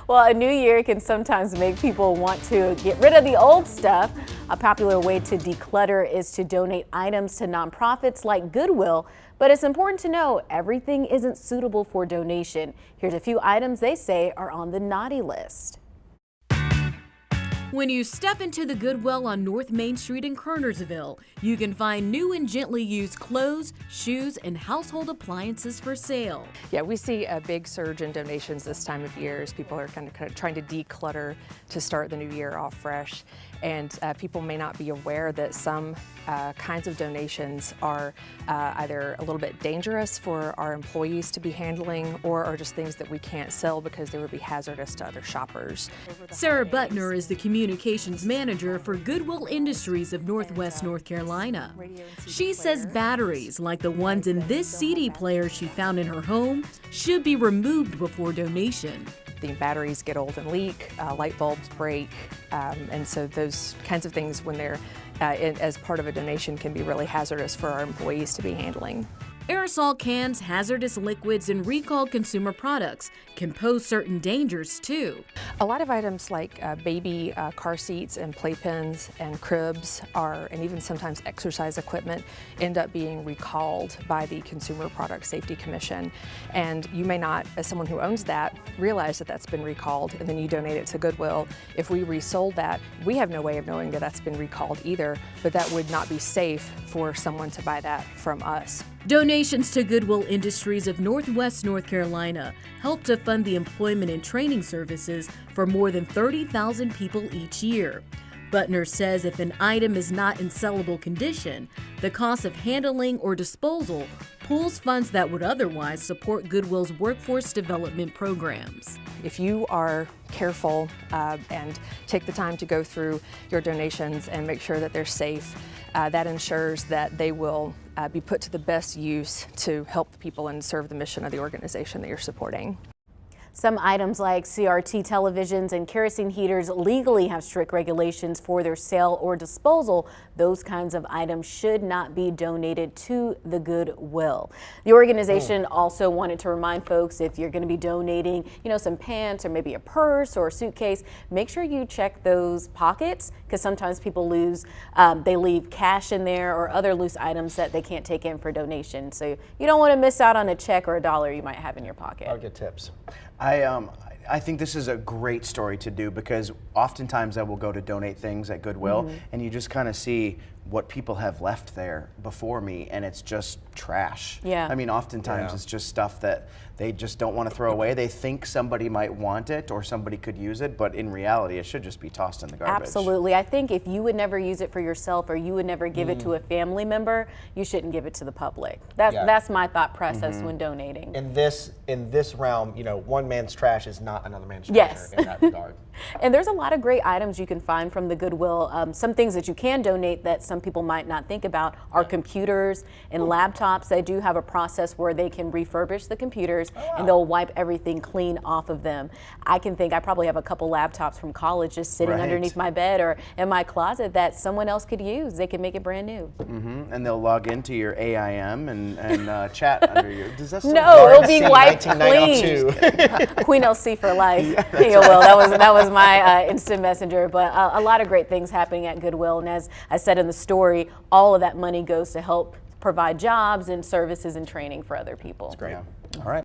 Well, a new year can sometimes make people want to get rid of the old stuff. A popular way to declutter is to donate items to nonprofits like Goodwill. But it's important to know everything isn't suitable for donation. Here's a few items they say are on the naughty list. When you step into the Goodwill on North Main Street in Kernersville, you can find new and gently used clothes, shoes, and household appliances for sale. Yeah, we see a big surge in donations this time of year as people are kind of trying to declutter to start the new year off fresh. And people may not be aware that some kinds of donations are either a little bit dangerous for our employees to be handling, or are just things that we can't sell because they would be hazardous to other shoppers. Sarah Butner is the communications manager for Goodwill Industries of Northwest North Carolina. She says batteries like the ones in this CD player she found in her home should be removed before donation. The batteries get old and leak, light bulbs break, and so those kinds of things, when they're as part of a donation, can be really hazardous for our employees to be handling. Aerosol cans, hazardous liquids, and recalled consumer products can pose certain dangers too. A lot of items like baby car seats and playpens and cribs and even sometimes exercise equipment end up being recalled by the Consumer Product Safety Commission. And you may not, as someone who owns that, realize that that's been recalled, and then you donate it to Goodwill. If we resold that, we have no way of knowing that that's been recalled either, but that would not be safe for someone to buy that from us. Donations to Goodwill Industries of Northwest North Carolina help to fund the employment and training services for more than 30,000 people each year. Butner says if an item is not in sellable condition, the cost of handling or disposal pools funds that would otherwise support Goodwill's workforce development programs. If you are careful and take the time to go through your donations and make sure that they're safe, that ensures that they will be put to the best use to help the people and serve the mission of the organization that you're supporting. Some items like CRT televisions and kerosene heaters legally have strict regulations for their sale or disposal. Those kinds of items should not be donated to the Goodwill. The organization also wanted to remind folks, if you're going to be donating, some pants or maybe a purse or a suitcase, make sure you check those pockets, because sometimes people they leave cash in there or other loose items that they can't take in for donation. So you don't want to miss out on a check or a dollar you might have in your pocket. I'll get tips. I think this is a great story to do, because oftentimes I will go to donate things at Goodwill, and you just kind of see what people have left there before me, and it's just trash. Yeah. I mean, oftentimes it's just stuff that they just don't want to throw away. They think somebody might want it or somebody could use it, but in reality, it should just be tossed in the garbage. Absolutely. I think if you would never use it for yourself, or you would never give it to a family member, you shouldn't give it to the public. That's my thought process when donating. In this realm, one man's trash is not another man's treasure in that regard. And there's a lot of great items you can find from the Goodwill. Some things that you can donate that some people might not think about are computers and laptops. They do have a process where they can refurbish the computers and they'll wipe everything clean off of them. I probably have a couple laptops from college just sitting underneath my bed or in my closet that someone else could use. They could make it brand new. And they'll log into your AIM and chat under you. Does that still it'll be wiped clean. Queen LC for life. Yeah, well, that was my instant messenger. But a lot of great things happening at Goodwill, and as I said in the story, all of that money goes to help provide jobs and services and training for other people. That's great. All right.